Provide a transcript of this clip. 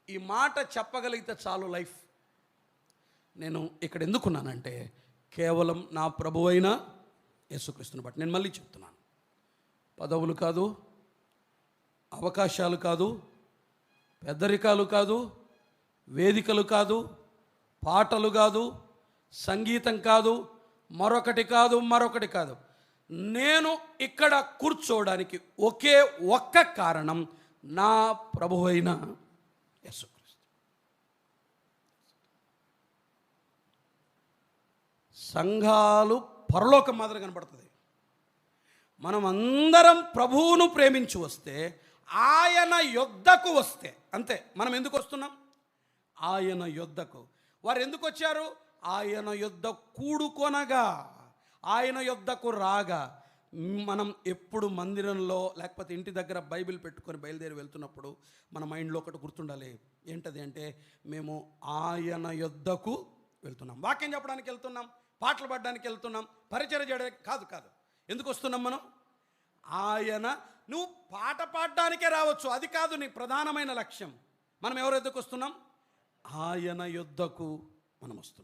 ఈ మాట చెప్పగలిగితే చాలు లైఫ్. నేను ఇక్కడ ఎందుకున్నానంటే కేవలం నా ప్రభువైన యేసుక్రీస్తుని బట్టి. నేను మళ్ళీ చెప్తున్నాను, పదవులు కాదు, అవకాశాలు కాదు, పెద్దరికాలు కాదు, వేదికలు కాదు, పాటలు కాదు, సంగీతం కాదు, మరొకటి కాదు. నేను ఇక్కడ కూర్చోవడానికి ఒకే ఒక్క కారణం నా ప్రభువైన యేసుక్రీస్తు. సంఘాలు పరలోకం మాదిరి కనబడుతుంది. మనం అందరం ప్రభువును ప్రేమించి వస్తే, ఆయన యొద్దకు వస్తే అంతే. మనం ఎందుకు వస్తున్నాం? ఆయన యొద్దకు. వారు ఎందుకు వచ్చారు? ఆయన యొద్ద కూడుకొనగా, ఆయన యొద్దకు రాగా. మనం ఎప్పుడు మందిరంలో లేకపోతే ఇంటి దగ్గర బైబిల్ పెట్టుకొని బయలుదేరి వెళ్తున్నప్పుడు మన మైండ్లో ఒకటి గుర్తుండాలి. ఏంటది అంటే, మేము ఆయన యొద్దకు వెళ్తున్నాం. వాక్యం చెప్పడానికి వెళ్తున్నాం, పాటలు పాడడానికి వెళ్తున్నాం, పరిచయం చేయడానికి కాదు. ఎందుకు వస్తున్నాం మనం? నువ్వు పాట పాడడానికే రావచ్చు, అది కాదు నీ ప్రధానమైన లక్ష్యం. మనం ఎవరి యొద్దకు వస్తున్నాం? ఆయన యొద్దకు మనం వస్తున్నాం.